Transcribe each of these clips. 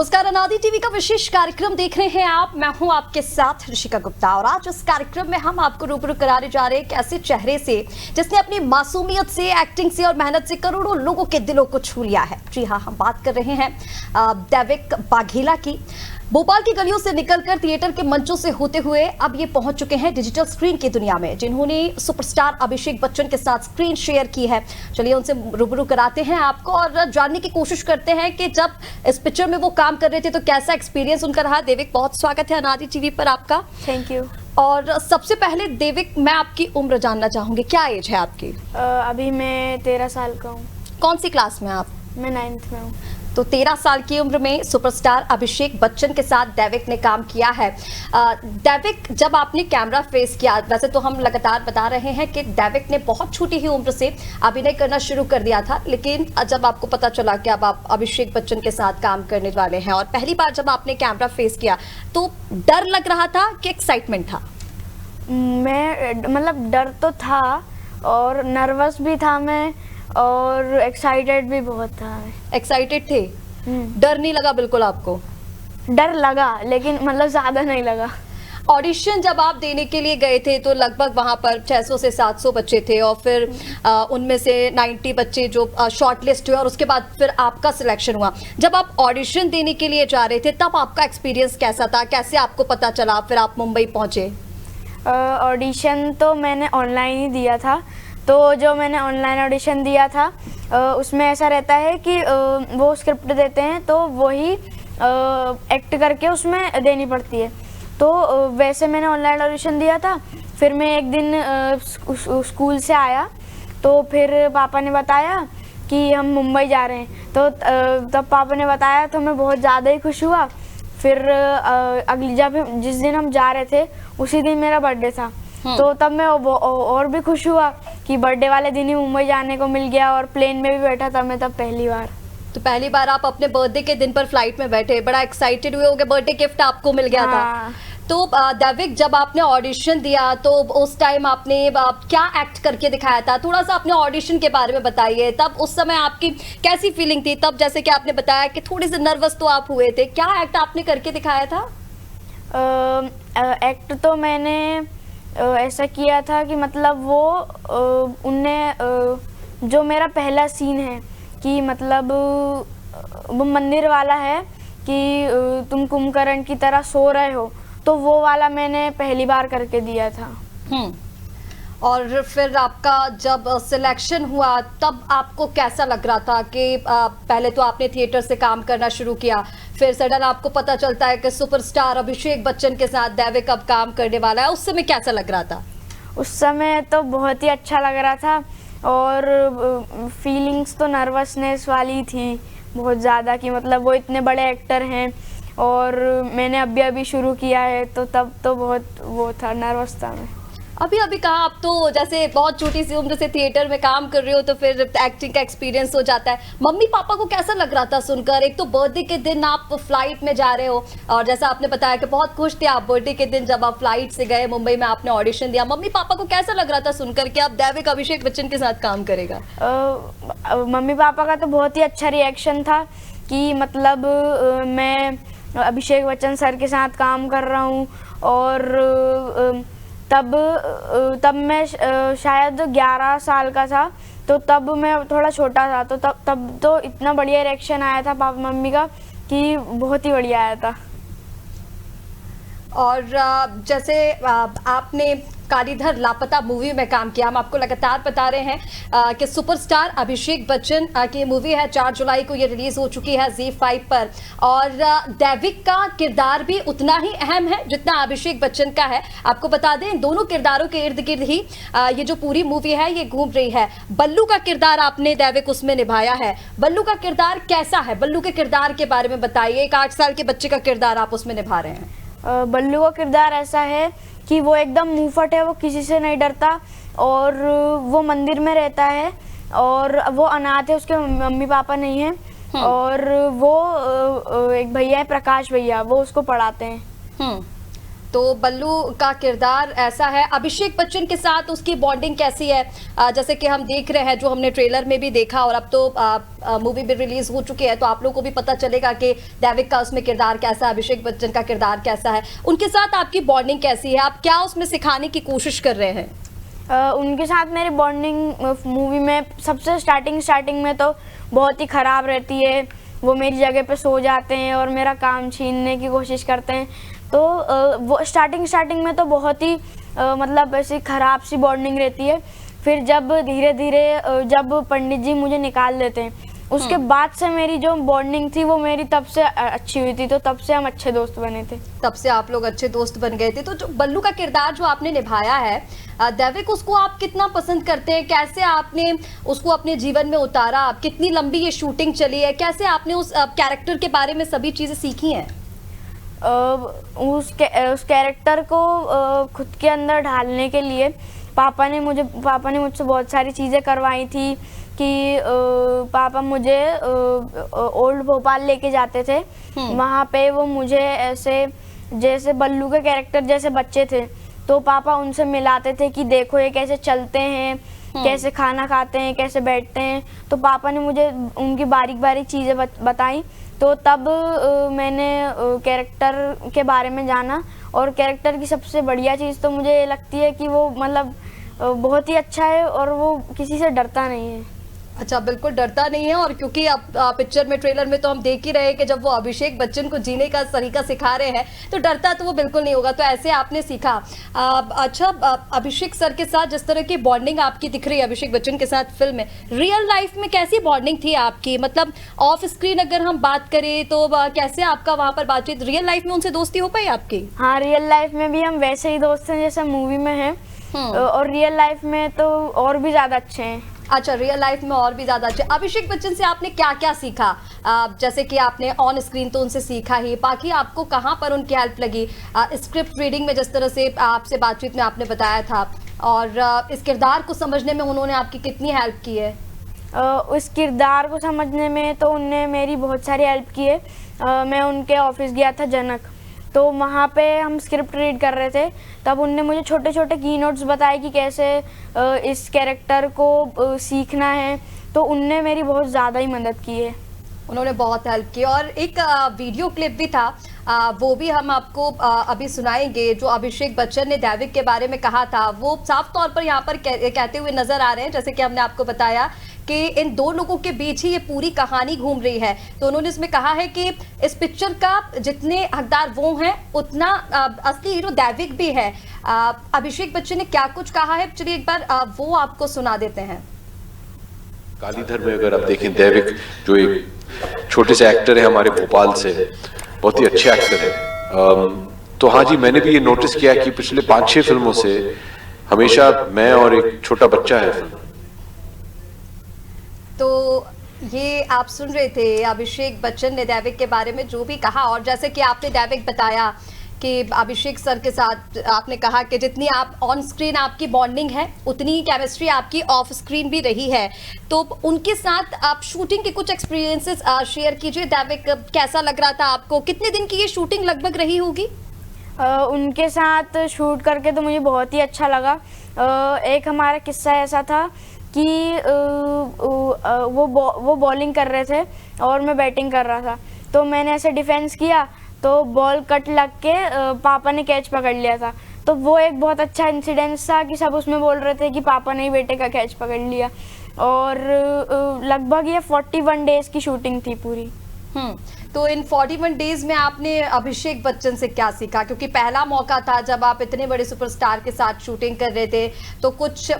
नमस्कार, अनादि टीवी का विशेष कार्यक्रम देख रहे हैं आप। मैं हूं आपके साथ ऋषिका गुप्ता और आज इस कार्यक्रम में हम आपको रूबरू कराने जा रहे हैं एक ऐसे चेहरे से जिसने अपनी मासूमियत से, एक्टिंग से और मेहनत से करोड़ों लोगों के दिलों को छू लिया है। जी हाँ, हम बात कर रहे हैं दैविक बाघेला की। भोपाल की गलियों से निकलकर थिएटर के मंचों से होते हुए अब ये पहुंच चुके हैं डिजिटल स्क्रीन की दुनिया में, जिन्होंने सुपरस्टार अभिषेक बच्चन के साथ स्क्रीन शेयर की है। चलिए उनसे रूबरू कराते हैं आपको और जानने की कोशिश करते हैं कि जब इस पिक्चर में वो काम कर रहे थे तो कैसा एक्सपीरियंस उनका रहा। देविक, बहुत स्वागत है अनादि टीवी पर आपका। Thank you. और सबसे पहले देविक, मैं आपकी उम्र जानना चाहूंगी, क्या एज है आपकी? अभी मैं 13 साल का हूँ। कौन सी क्लास में आप? मैं 9th में हूँ। तो 13 साल की उम्र में सुपरस्टार अभिषेक बच्चन के साथ दैविक ने काम किया है। दैविक, जब आपने कैमरा फेस किया, वैसे तो हम लगातार बता रहे हैं कि दैविक ने बहुत छोटी ही उम्र से अभिनय करना शुरू कर दिया था, लेकिन जब आपको पता चला कि अब आप अभिषेक बच्चन के साथ काम करने वाले हैं और पहली बार जब आपने कैमरा फेस किया तो डर लग रहा था कि एक्साइटमेंट था? मैं मतलब डर तो था और नर्वस भी था मैं और एक्साइटेड भी बहुत था। एक्साइटेड थे? डर नहीं लगा बिल्कुल आपको? डर लगा, लेकिन मतलब ज्यादा नहीं लगा। ऑडिशन जब आप देने के लिए गए थे तो लगभग वहां पर 600 से 700 बच्चे थे और फिर उनमें से 90 बच्चे जो शॉर्ट लिस्ट हुए और उसके बाद फिर आपका सिलेक्शन हुआ। जब आप ऑडिशन देने के लिए जा रहे थे तब आपका एक्सपीरियंस कैसा था? कैसे आपको पता चला फिर आप मुंबई पहुंचे? ऑडिशन तो मैंने ऑनलाइन ही दिया था। तो जो मैंने ऑनलाइन ऑडिशन दिया था उसमें ऐसा रहता है कि वो स्क्रिप्ट देते हैं तो वही एक्ट करके उसमें देनी पड़ती है। तो वैसे मैंने ऑनलाइन ऑडिशन दिया था। फिर मैं एक दिन स्कूल से आया तो फिर पापा ने बताया कि हम मुंबई जा रहे हैं। तो तब पापा ने बताया तो मैं बहुत ज़्यादा ही खुश हुआ। फिर जिस दिन हम जा रहे थे उसी दिन मेरा बर्थडे था। तो तब मैं और भी खुश हुआ कि बर्थडे वाले दिन ही मुंबई जाने को मिल गया और प्लेन में भी बैठा था मैं तब पहली बार। तो पहली बार आप अपने बर्थडे के दिन पर फ्लाइट में बैठे, बड़ा एक्साइटेड हुए होंगे, बर्थडे गिफ्ट आपको मिल गया था। तो दैविक, जब आपने ऑडिशन दिया तो उस टाइम आपने क्या एक्ट करके दिखाया था? थोड़ा सा अपने ऑडिशन के बारे में बताइए। तब उस समय आपकी कैसी फीलिंग थी? तब जैसे कि आपने बताया कि थोड़े से नर्वस तो आप हुए थे, क्या एक्ट आपने करके दिखाया था? एक्ट तो मैंने ऐसा किया था कि मतलब उनने जो मेरा पहला सीन है कि मतलब वो मंदिर वाला है कि तुम कुंभकर्ण की तरह सो रहे हो, तो वो वाला मैंने पहली बार करके दिया था। और फिर आपका जब सिलेक्शन हुआ तब आपको कैसा लग रहा था कि पहले तो आपने थिएटर से काम करना शुरू किया, फिर सडन आपको पता चलता है कि सुपरस्टार अभिषेक बच्चन के साथ दैविक अब काम करने वाला है, उस समय कैसा लग रहा था? उस समय तो बहुत ही अच्छा लग रहा था और फीलिंग्स तो नर्वसनेस वाली थी बहुत ज़्यादा कि मतलब वो इतने बड़े एक्टर हैं और मैंने अभी शुरू किया है, तो तब तो बहुत वो था, नर्वस था मैं। अभी कहा आप तो जैसे बहुत छोटी सी उम्र से थिएटर में काम कर रहे हो तो फिर एक्टिंग का एक्सपीरियंस हो जाता है। मम्मी पापा को कैसा लग रहा था सुनकर? एक तो बर्थडे के दिन आप फ्लाइट में जा रहे हो और जैसा आपने बताया कि बहुत खुश थे आप बर्थडे के दिन जब आप फ्लाइट से गए मुंबई में, आपने ऑडिशन दिया। मम्मी पापा को कैसा लग रहा था सुनकर कि आप दैविक अभिषेक बच्चन के साथ काम करेगा? मम्मी पापा का तो बहुत ही अच्छा रिएक्शन था कि मतलब मैं अभिषेक बच्चन सर के साथ काम कर रहा हूँ। और तब मैं शायद 11 साल का था, तो तब मैं थोड़ा छोटा था, तो तब तो इतना बढ़िया रिएक्शन आया था पापा मम्मी का कि बहुत ही बढ़िया आया था। और जैसे आपने कालीधर लापता मूवी में काम किया, हम आपको लगातार बता रहे हैं कि सुपरस्टार अभिषेक बच्चन की मूवी है, 4 जुलाई को ये रिलीज हो चुकी है ZEE5 पर। और दैविक का किरदार भी उतना ही अहम है जितना अभिषेक बच्चन का है। आपको बता दें, दोनों किरदारों के इर्द गिर्द ही ये जो पूरी मूवी है ये घूम रही है। बल्लू का किरदार आपने दैविक उसमें निभाया है। बल्लू का किरदार कैसा है? बल्लू के किरदार के बारे में बताइए। एक 8 साल के बच्चे का किरदार आप उसमें निभा रहे हैं। बल्लू का किरदार ऐसा है कि वो एकदम मुंहफट है, वो किसी से नहीं डरता और वो मंदिर में रहता है और वो अनाथ है, उसके मम्मी पापा नहीं हैं। और वो एक भैया है, प्रकाश भैया, वो उसको पढ़ाते हैं। तो बल्लू का किरदार ऐसा है। अभिषेक बच्चन के साथ उसकी बॉन्डिंग कैसी है? जैसे कि हम देख रहे हैं, जो हमने ट्रेलर में भी देखा और अब तो मूवी भी रिलीज हो चुकी है, तो आप लोगों को भी पता चलेगा कि दैविक का उसमें किरदार कैसा है, अभिषेक बच्चन का किरदार कैसा है। उनके साथ आपकी बॉन्डिंग कैसी है? आप क्या उसमें सिखाने की कोशिश कर रहे हैं? उनके साथ मेरी बॉन्डिंग मूवी में सबसे स्टार्टिंग में तो बहुत ही ख़राब रहती है। वो मेरी जगह पे सो जाते हैं और मेरा काम छीनने की कोशिश करते हैं। तो वो स्टार्टिंग में तो बहुत ही मतलब ऐसी ख़राब सी बॉन्डिंग रहती है। फिर जब धीरे धीरे जब पंडित जी मुझे निकाल देते हैं, उसके बाद से मेरी जो बॉन्डिंग थी वो मेरी तब से अच्छी हुई थी। तो तब से हम अच्छे दोस्त बने थे। तब से आप लोग अच्छे दोस्त बन गए थे। तो जो बल्लू का किरदार जो आपने निभाया है दैविक, उसको आप कितना पसंद करते हैं? कैसे आपने उसको अपने जीवन में उतारा? आप कितनी लंबी ये शूटिंग चली है? कैसे आपने उस कैरेक्टर के बारे में सभी चीजें सीखी हैं? उस कैरेक्टर को खुद के अंदर ढालने के लिए पापा ने मुझसे बहुत सारी चीज़ें करवाई थी कि पापा मुझे ओल्ड भोपाल लेके जाते थे। वहाँ पे वो मुझे ऐसे जैसे बल्लू के कैरेक्टर जैसे बच्चे थे, तो पापा उनसे मिलाते थे कि देखो ये कैसे चलते हैं, कैसे खाना खाते हैं, कैसे बैठते हैं। तो पापा ने मुझे उनकी बारीक बारीक चीज़ें बताई। तो तब मैंने कैरेक्टर के बारे में जाना। और कैरेक्टर की सबसे बढ़िया चीज़ तो मुझे लगती है कि वो मतलब बहुत ही अच्छा है और वो किसी से डरता नहीं है। अच्छा, बिल्कुल डरता नहीं है। और क्योंकि अब पिक्चर में, ट्रेलर में तो हम देख ही रहे हैं कि जब वो अभिषेक बच्चन को जीने का तरीका सिखा रहे हैं, तो डरता तो वो बिल्कुल नहीं होगा। तो ऐसे आपने सीखा। अच्छा, अभिषेक सर के साथ जिस तरह की बॉन्डिंग आपकी दिख रही है अभिषेक बच्चन के साथ फिल्म में, रियल लाइफ में कैसी बॉन्डिंग थी आपकी? मतलब ऑफ स्क्रीन अगर हम बात करें तो कैसे आपका वहाँ पर बातचीत, रियल लाइफ में उनसे दोस्ती हो पाई आपकी? हाँ, रियल लाइफ में भी हम वैसे ही दोस्त हैं जैसे मूवी में हैं। और रियल लाइफ में तो और भी ज़्यादा अच्छे हैं। अच्छा, रियल लाइफ में और भी ज्यादा अच्छे। अभिषेक बच्चन से आपने क्या क्या सीखा? जैसे कि आपने ऑन स्क्रीन तो उनसे सीखा ही, बाकी आपको कहाँ पर उनकी हेल्प लगी? स्क्रिप्ट रीडिंग में जिस तरह से आपसे बातचीत में आपने बताया था, और इस किरदार को समझने में उन्होंने आपकी कितनी हेल्प की है? उस किरदार को समझने में तो उनने मेरी बहुत सारी हेल्प की है। मैं उनके ऑफिस गया था जनक, तो वहाँ पे हम स्क्रिप्ट रीड कर रहे थे। तब उनने मुझे छोटे छोटे की नोट्स बताए कि कैसे इस कैरेक्टर को सीखना है। तो उनने मेरी बहुत ज़्यादा ही मदद की है। उन्होंने बहुत हेल्प की। और एक वीडियो क्लिप भी था, वो भी हम आपको अभी सुनाएंगे, जो अभिषेक बच्चन ने दैविक के बारे में कहा था। वो साफ तौर पर यहाँ पर कहते हुए नजर आ रहे हैं, जैसे कि हमने आपको बताया कि इन दो लोगों के बीच ही ये पूरी कहानी घूम रही है। तो उन्होंने इसमें कहा है कि इस पिक्चर का जितने हकदार वो हैं, उतना असली हीरो दैविक भी है। अभिषेक बच्चन ने क्या कुछ कहा है, चलिए एक बार वो आपको सुना देते हैं। कालीधर में अगर आप देखें, दैविक जो एक छोटे से एक्टर है हमारे भोपाल से, बहुत ही अच्छे एक्टर है। तो हाँ जी, मैंने भी ये नोटिस किया कि पिछले 5-6 फिल्मों से हमेशा मैं और एक छोटा बच्चा है। तो ये आप सुन रहे थे अभिषेक बच्चन ने दैविक के बारे में जो भी कहा। और जैसे कि आपने दैविक बताया कि अभिषेक सर के साथ आपने कहा कि जितनी आप ऑन स्क्रीन आपकी बॉन्डिंग है, उतनी ही केमिस्ट्री आपकी ऑफ स्क्रीन भी रही है। तो उनके साथ आप शूटिंग के कुछ एक्सपीरियंसेस शेयर कीजिए। दैविक, कैसा लग रहा था आपको? कितने दिन की ये शूटिंग लगभग रही होगी? उनके साथ शूट करके तो मुझे बहुत ही अच्छा लगा। एक हमारा किस्सा ऐसा था कि वो बॉलिंग कर रहे थे और मैं बैटिंग कर रहा था। तो मैंने ऐसे डिफेंस किया तो बॉल कट लग के पापा ने कैच पकड़ लिया था। तो वो एक बहुत अच्छा इंसिडेंस था कि सब उसमें बोल रहे थे कि पापा ने ही बेटे का कैच पकड़ लिया। और लगभग ये 41 डेज की शूटिंग थी पूरी। तो इन 41 डेज में आपने अभिषेक बच्चन से क्या सीखा? क्योंकि पहला मौका था जब आप इतने बड़े सुपरस्टार के साथ शूटिंग कर रहे थे, तो कुछ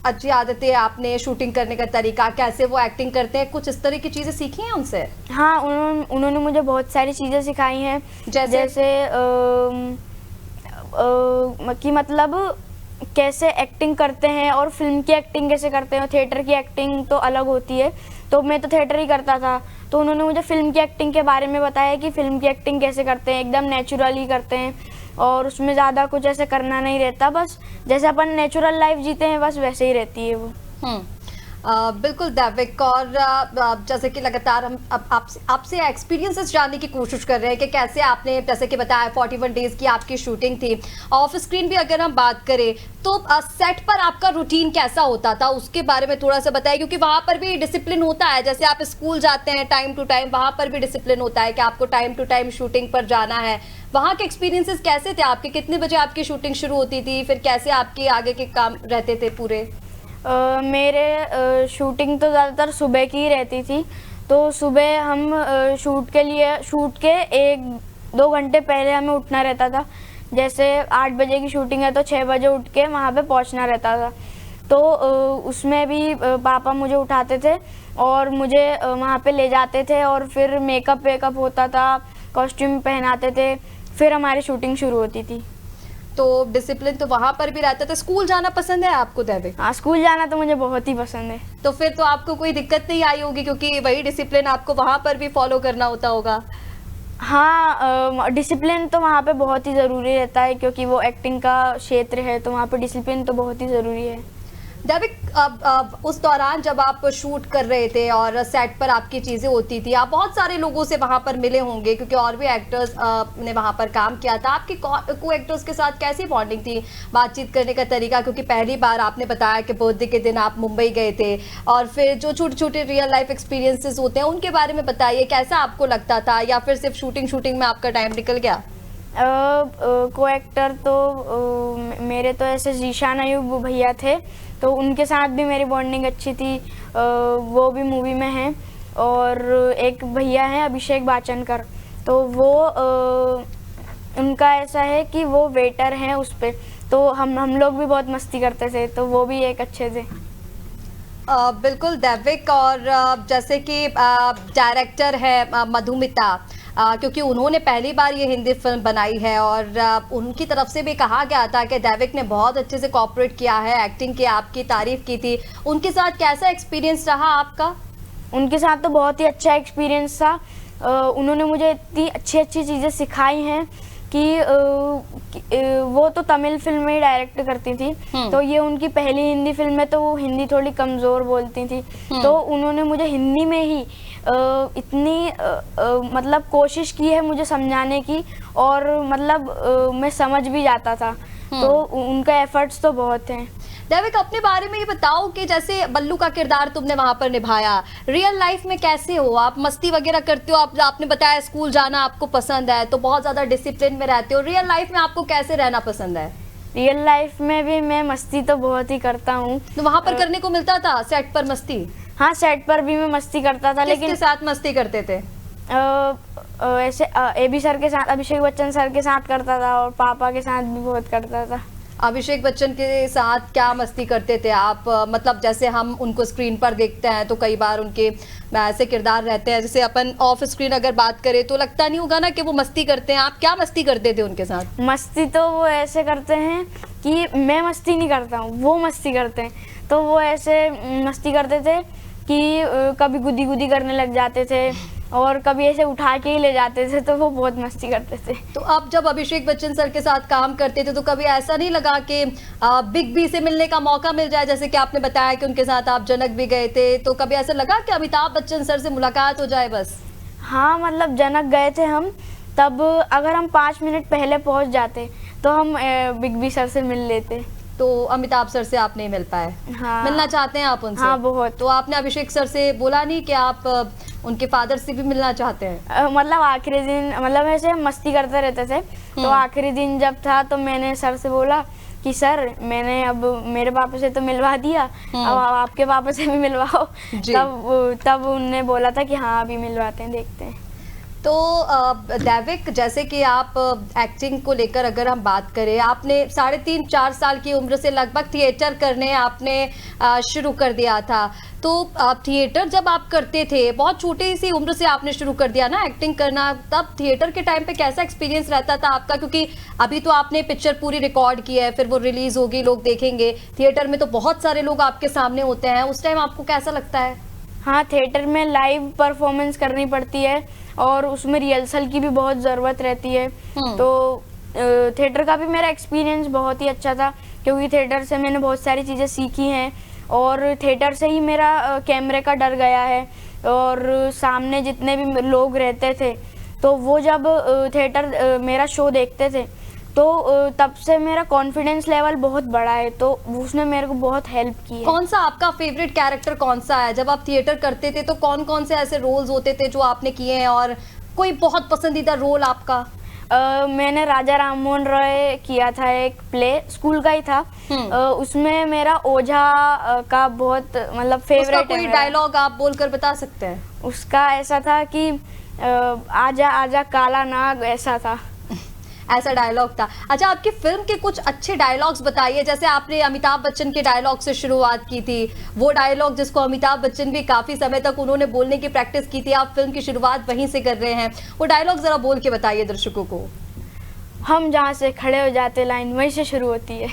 अच्छी आदतें आपने, शूटिंग करने का तरीका, कैसे वो एक्टिंग करते हैं, कुछ इस तरह की चीजें सीखी हैं उनसे? हाँ, उन्होंने मुझे बहुत सारी चीज़ें सिखाई हैं। जैसे कि मतलब कैसे एक्टिंग करते हैं और फिल्म की एक्टिंग कैसे करते हैं। थिएटर की एक्टिंग तो अलग होती है। तो मैं तो थिएटर ही करता था, तो उन्होंने मुझे फिल्म की एक्टिंग के बारे में बताया कि फिल्म की एक्टिंग कैसे करते हैं। एकदम नेचुरली करते हैं और उसमें ज़्यादा कुछ ऐसे करना नहीं रहता, बस जैसे अपन नेचुरल लाइफ जीते हैं बस वैसे ही रहती है वो। बिल्कुल दैविक, और जैसे कि लगातार हम अब आपसे एक्सपीरियंसेस जानने की कोशिश कर रहे हैं कि कैसे आपने, जैसे कि बताया 41 डेज की आपकी शूटिंग थी। ऑफ स्क्रीन भी अगर हम बात करें तो सेट पर आपका रूटीन कैसा होता था, उसके बारे में थोड़ा सा बताइए, क्योंकि वहाँ पर भी डिसिप्लिन होता है। जैसे आप स्कूल जाते हैं टाइम टू टाइम, वहाँ पर भी डिसिप्लिन होता है कि आपको टाइम टू टाइम शूटिंग पर जाना है। वहाँ के एक्सपीरियंसेस कैसे थे आपके? कितने बजे आपकी शूटिंग शुरू होती थी, फिर कैसे आपके आगे के काम रहते थे पूरे? मेरे शूटिंग तो ज़्यादातर सुबह की ही रहती थी। तो सुबह हम शूट के 1-2 घंटे पहले हमें उठना रहता था। जैसे 8 बजे की शूटिंग है तो 6 बजे उठ के वहाँ पे पहुँचना रहता था। तो उसमें भी पापा मुझे उठाते थे और मुझे वहाँ पे ले जाते थे, और फिर मेकअप वेकअप होता था, कॉस्ट्यूम पहनाते थे, फिर हमारी शूटिंग शुरू होती थी। तो डिसिप्लिन तो वहां पर भी रहता था। स्कूल जाना पसंद है आपको दैविक? हाँ, स्कूल जाना तो मुझे बहुत ही पसंद है। तो फिर तो आपको कोई दिक्कत नहीं आई होगी, क्योंकि वही डिसिप्लिन आपको वहां पर भी फॉलो करना होता होगा। हाँ, डिसिप्लिन तो वहाँ पे बहुत ही ज़रूरी रहता है, क्योंकि वो एक्टिंग का क्षेत्र है, तो वहाँ पे डिसिप्लिन तो बहुत ही ज़रूरी है। दैविक, अब उस दौरान जब आप शूट कर रहे थे और सेट पर आपकी चीज़ें होती थी, आप बहुत सारे लोगों से वहाँ पर मिले होंगे, क्योंकि और भी एक्टर्स ने वहाँ पर काम किया था। आपकी को एक्टर्स के साथ कैसी बॉन्डिंग थी, बातचीत करने का तरीका? क्योंकि पहली बार आपने बताया कि बर्थडे के दिन आप मुंबई गए थे, और फिर जो छोटे छोटे रियल लाइफ एक्सपीरियंसेस होते हैं उनके बारे में बताइए, कैसा आपको लगता था, या फिर सिर्फ शूटिंग में आपका टाइम निकल गया? को एक्टर तो मेरे तो ऐसे जीशान अयूब भैया थे, तो उनके साथ भी मेरी बॉन्डिंग अच्छी थी। वो भी मूवी में हैं। और एक भैया हैं अभिषेक बाचनकर, तो वो उनका ऐसा है कि वो वेटर हैं उस पे, तो हम लोग भी बहुत मस्ती करते थे, तो वो भी एक अच्छे थे। बिल्कुल दैविक, और जैसे कि डायरेक्टर है मधुमिता, क्योंकि उन्होंने पहली बार ये हिंदी फिल्म बनाई है, और उनकी तरफ से भी कहा गया था कि दैविक ने बहुत अच्छे से कोऑपरेट किया है, एक्टिंग की आपकी तारीफ की थी। उनके साथ कैसा एक्सपीरियंस रहा आपका? उनके साथ तो बहुत ही अच्छा एक्सपीरियंस था। उन्होंने मुझे इतनी अच्छी अच्छी चीज़ें सिखाई हैं कि वो तो तमिल फिल्म में ही डायरेक्ट करती थी, तो ये उनकी पहली हिंदी फिल्म है, तो वो हिंदी थोड़ी कमज़ोर बोलती थी, तो उन्होंने मुझे हिंदी में ही इतनी मतलब कोशिश की है मुझे समझाने की, और मतलब मैं समझ भी जाता था, तो उनका एफर्ट्स तो बहुत हैं। दैविक, अपने बारे में ये बताओ कि जैसे बल्लू का किरदार तुमने वहां पर निभाया, रियल लाइफ में कैसे हो आप? मस्ती वगैरह करते हो? आपने बताया स्कूल जाना आपको पसंद है, तो बहुत ज्यादा डिसिप्लिन में रहते हो। रियल लाइफ में आपको कैसे रहना पसंद है? रियल लाइफ में भी मैं मस्ती तो बहुत ही करता हूँ। तो वहां पर करने को मिलता था सेट पर मस्ती? हाँ, सेट पर भी मैं मस्ती करता था। लेकिन किसके साथ मस्ती करते थे? ऐसे एबी सर के साथ, अभिषेक बच्चन सर के साथ करता था, और पापा के साथ भी बहुत करता था। अभिषेक बच्चन के साथ क्या मस्ती करते थे आप? मतलब जैसे हम उनको स्क्रीन पर देखते हैं तो कई बार उनके ऐसे किरदार रहते हैं, जैसे अपन ऑफ स्क्रीन अगर बात करें तो लगता नहीं होगा ना कि वो मस्ती करते हैं। आप क्या मस्ती करते थे उनके साथ? मस्ती तो वो ऐसे करते हैं कि मैं मस्ती नहीं करता हूँ, वो मस्ती करते हैं। तो वो ऐसे मस्ती करते थे कि कभी गुदी गुदी करने लग जाते थे, और कभी ऐसे उठा के ही ले जाते थे, तो वो बहुत मस्ती करते थे। तो आप जब अभिषेक बच्चन सर के साथ काम करते थे तो कभी ऐसा नहीं लगा कि बिग बी से मिलने का मौका मिल जाए? जैसे कि आपने बताया कि उनके साथ आप जनक भी गए थे, तो कभी ऐसा लगा कि अमिताभ बच्चन सर से मुलाकात हो जाए बस? हाँ, मतलब जनक गए थे हम, तब अगर हम 5 मिनट पहले पहुंच जाते तो हम बिग बी सर से मिल लेते। तो अमिताभ सर से आप नहीं मिल पाए? हाँ। मिलना चाहते हैं आप उनसे? हाँ, बहुत। तो आपने अभिषेक सर से बोला नहीं कि आप उनके फादर से भी मिलना चाहते हैं? मतलब आखिरी दिन, मतलब ऐसे मस्ती करते रहते थे, तो आखिरी दिन जब था तो मैंने सर से बोला कि सर, मैंने अब मेरे पापा से तो मिलवा दिया, अब आपके पापा से भी मिलवाओ। तब उनने बोला था कि हाँ, अभी मिलवाते हैं, देखते हैं। तो दैविक, जैसे कि आप एक्टिंग को लेकर अगर हम बात करें, आपने 3.5-4 साल की उम्र से लगभग थिएटर करने आपने शुरू कर दिया था। तो थिएटर जब आप करते थे, बहुत छोटी सी उम्र से आपने शुरू कर दिया ना एक्टिंग करना, तब थिएटर के टाइम पे कैसा एक्सपीरियंस रहता था आपका? क्योंकि अभी तो आपने पिक्चर पूरी रिकॉर्ड की है, फिर वो रिलीज होगी, लोग देखेंगे। थिएटर में तो बहुत सारे लोग आपके सामने होते हैं, उस टाइम आपको कैसा लगता है? हाँ, थिएटर में लाइव परफॉर्मेंस करनी पड़ती है, और उसमें रिहर्सल की भी बहुत ज़रूरत रहती है। तो थिएटर का भी मेरा एक्सपीरियंस बहुत ही अच्छा था, क्योंकि थिएटर से मैंने बहुत सारी चीज़ें सीखी हैं, और थिएटर से ही मेरा कैमरे का डर गया है। और सामने जितने भी लोग रहते थे तो वो जब थिएटर मेरा शो देखते थे तो तब से मेरा कॉन्फिडेंस लेवल बहुत बढ़ा है, तो उसने मेरे को बहुत हेल्प की है। कौन सा आपका फेवरेट कैरेक्टर कौन सा है? जब आप थिएटर करते थे तो कौन कौन से ऐसे रोल्स होते थे जो आपने किए हैं, और कोई बहुत पसंदीदा रोल आपका? मैंने राजा राममोहन रॉय किया था, एक प्ले स्कूल का ही था। उसमें मेरा ओझा का बहुत मतलब फेवरेट है। कोई डायलॉग आप बोलकर बता सकते हैं? उसका ऐसा था कि आजा आजा काला नाग, ऐसा था। ऐसा डायलॉग था। अच्छा, आपकी फिल्म के कुछ अच्छे डायलॉग्स बताइए। जैसे आपने अमिताभ बच्चन के डायलॉग से शुरुआत की थी, वो डायलॉग जिसको अमिताभ बच्चन भी काफी समय तक उन्होंने बोलने की प्रैक्टिस की थी, आप फिल्म की शुरुआत वहीं से कर रहे हैं। वो डायलॉग जरा बोल के बताइए दर्शकों को। हम जहाँ से खड़े हो जाते लाइन वहीं से शुरू होती है।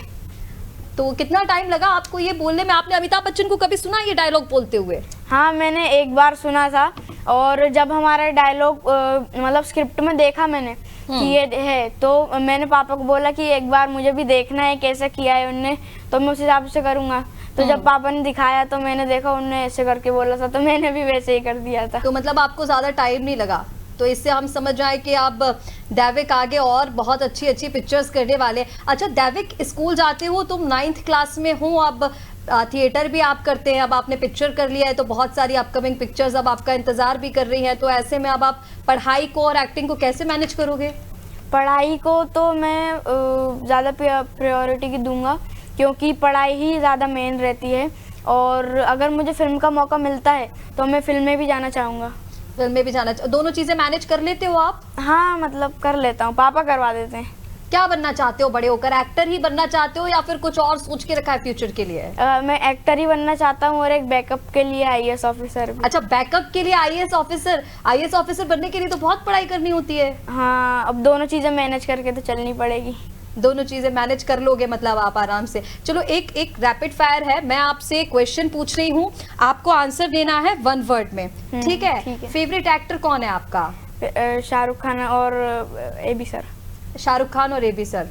तो कितना टाइम लगा आपको ये बोलने में? आपने अमिताभ बच्चन को कभी सुना ये डायलॉग बोलते हुए? हाँ, मैंने एक बार सुना था, और जब हमारा डायलॉग मतलब स्क्रिप्ट में देखा मैंने कि ये है, तो मैंने पापा को बोला कि एक बार मुझे भी देखना है कैसे किया है उनने, तो मैं उस हिसाब से करूँगा। तो जब पापा ने दिखाया तो मैंने देखा उनने ऐसे करके बोला था, तो मैंने भी वैसे ही कर दिया था। तो मतलब आपको ज़्यादा टाइम नहीं लगा, तो इससे हम समझ आए कि आप दैविक आगे और बहुत अच्छी अच्छी पिक्चर्स करने वाले। अच्छा दैविक, स्कूल जाते हो तुम, 9th क्लास में हो, अब थिएटर भी आप करते हैं, अब आपने पिक्चर कर लिया है तो बहुत सारी अपकमिंग पिक्चर्स अब आपका इंतजार भी कर रही हैं, तो ऐसे में अब आप पढ़ाई को और एक्टिंग को कैसे मैनेज करोगे? पढ़ाई को तो मैं ज़्यादा प्रायोरिटी की दूंगा, क्योंकि पढ़ाई ही ज़्यादा मेन रहती है। और अगर मुझे फिल्म का मौका मिलता है तो मैं फिल्म में भी जाना चाहूँगा। फिल्म में भी जाना, दोनों चीज़ें मैनेज कर लेते हो आप? हाँ, मतलब कर लेता हूँ, पापा करवा देते हैं। क्या बनना चाहते हो बड़े होकर? एक्टर ही बनना चाहते हो या फिर कुछ और सोच के रखा है फ्यूचर के लिए? मैं एक्टर ही बनना चाहता हूँ, और एक बैकअप के लिए IAS ऑफिसर भी। अच्छा, बैकअप के लिए IAS ऑफिसर। IAS ऑफिसर बनने के लिए तो बहुत पढ़ाई करनी होती है। हाँ, अब दोनों चीज़ें मैनेज करके तो चलनी पड़ेगी। दोनों चीजें मैनेज कर लोगे मतलब आप आराम से। चलो, एक रैपिड फायर है, मैं आपसे क्वेश्चन पूछ रही हूँ, आपको आंसर देना है 1 वर्ड में, ठीक है? फेवरेट एक्टर कौन है आपका? शाहरुख खान और AB सर। शाहरुख खान और AB सर।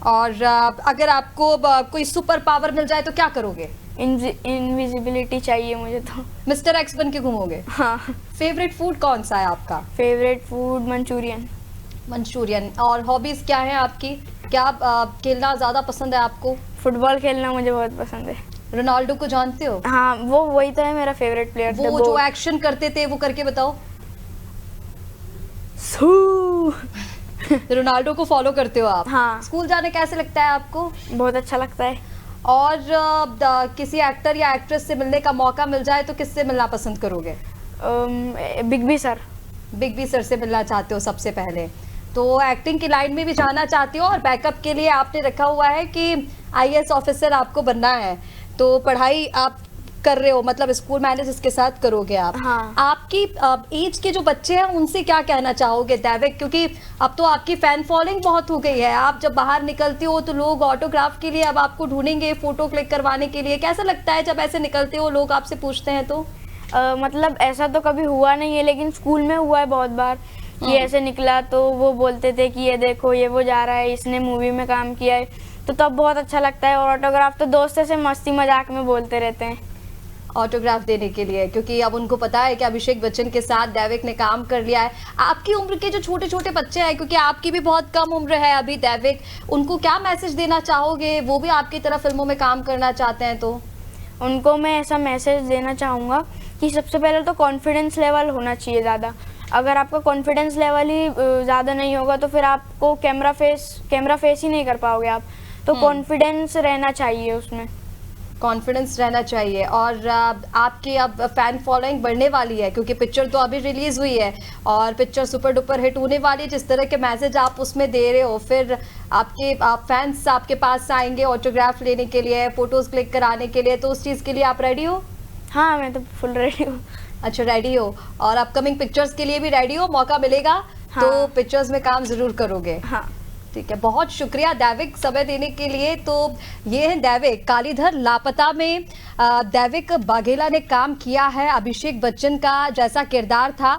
और अगर आपको कोई सुपर पावर मिल जाए तो क्या करोगे? इनविजिबिलिटी चाहिए मुझे तो। मिस्टर एक्स बन के घूमोगे? हाँ। फेवरेट फूड कौन सा है आपका? Favourite food Manchurian. मंचूरियन। और हॉबीज क्या है आपकी? क्या खेलना ज्यादा पसंद है आपको? फुटबॉल खेलना मुझे बहुत पसंद है। रोनाल्डो को जानते हो? हाँ, वही तो है मेरा फेवरेट प्लेयर। वो जो एक्शन करते थे वो करके बताओ। रोनाल्डो को फॉलो करते हो आप? हाँ। स्कूल जाने कैसे लगता है आपको? बहुत अच्छा लगता है। और किसी एक्टर या एक्ट्रेस से मिलने का मौका मिल जाए तो किससे मिलना पसंद करोगे? Big B sir. Big B sir से मिलना चाहते हो सबसे पहले? तो एक्टिंग की लाइन में भी जाना चाहते हो, और बैकअप के लिए आपने रखा हुआ है कि IAS ऑफिसर आपको बनना है, तो पढ़ाई आप कर रहे हो, मतलब स्कूल मैनेज इसके साथ करोगे आप। हाँ। आपकी एज के जो बच्चे हैं उनसे क्या कहना चाहोगे दैविक? क्योंकि अब तो आपकी फैन फॉलोइंग बहुत हो गई है, आप जब बाहर निकलते हो तो लोग ऑटोग्राफ के लिए अब आपको ढूंढेंगे, फोटो क्लिक करवाने के लिए। कैसा लगता है जब ऐसे निकलते हो, लोग आपसे पूछते हैं तो? मतलब ऐसा तो कभी हुआ नहीं है, लेकिन स्कूल में हुआ है बहुत बार कि ऐसे निकला तो वो बोलते थे कि ये देखो ये वो जा रहा है, इसने मूवी में काम किया है, तो तब बहुत अच्छा लगता है। और ऑटोग्राफ तो दोस्त से मस्ती मजाक में बोलते रहते हैं ऑटोग्राफ देने के लिए, क्योंकि अब उनको पता है कि अभिषेक बच्चन के साथ दैविक ने काम कर लिया है। आपकी उम्र के जो छोटे छोटे बच्चे हैं, क्योंकि आपकी भी बहुत कम उम्र है अभी दैविक, उनको क्या मैसेज देना चाहोगे? वो भी आपकी तरह फिल्मों में काम करना चाहते हैं तो? उनको मैं ऐसा मैसेज देना चाहूँगा कि सबसे पहले तो कॉन्फिडेंस लेवल होना चाहिए ज़्यादा। अगर आपका कॉन्फिडेंस लेवल ही ज़्यादा नहीं होगा तो फिर आपको कैमरा फेस ही नहीं कर पाओगे आप, तो कॉन्फिडेंस रहना चाहिए उसमें। कॉन्फिडेंस रहना चाहिए। और आपकी अब फैन फॉलोइंग बढ़ने वाली है, क्योंकि पिक्चर तो अभी रिलीज हुई है और पिक्चर सुपर डुपर हिट होने वाली है। जिस तरह के मैसेज आप उसमें दे रहे हो, फिर आपके फैंस आपके पास आएंगे ऑटोग्राफ लेने के लिए, फोटोज क्लिक कराने के लिए, तो उस चीज़ के लिए आप रेडी हो? हाँ, मैं तो फुल रेडी हूँ। अच्छा, रेडी हो। और अपकमिंग पिक्चर्स के लिए भी रेडी हो? मौका मिलेगा तो पिक्चर्स में काम जरूर करोगे? हाँ। ठीक है, बहुत शुक्रिया दैविक समय देने के लिए। तो ये है दैविक, कालीधर लापता में दैविक बाघेला ने काम किया है। अभिषेक बच्चन का जैसा किरदार था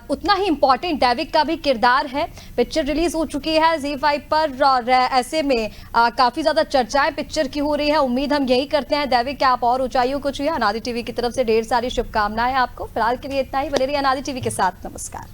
उतना ही इम्पोर्टेंट दैविक का भी किरदार है। पिक्चर रिलीज हो चुकी है ZEE5 पर और ऐसे में काफी ज्यादा चर्चाएं पिक्चर की हो रही है। उम्मीद हम यही करते हैं दैविक कि आप और ऊंचाइयों को छुए। अनादि टीवी की तरफ से ढेर सारी शुभकामनाएं आपको। फिलहाल के लिए इतना ही। बने रहिए अनादि टीवी के साथ। नमस्कार।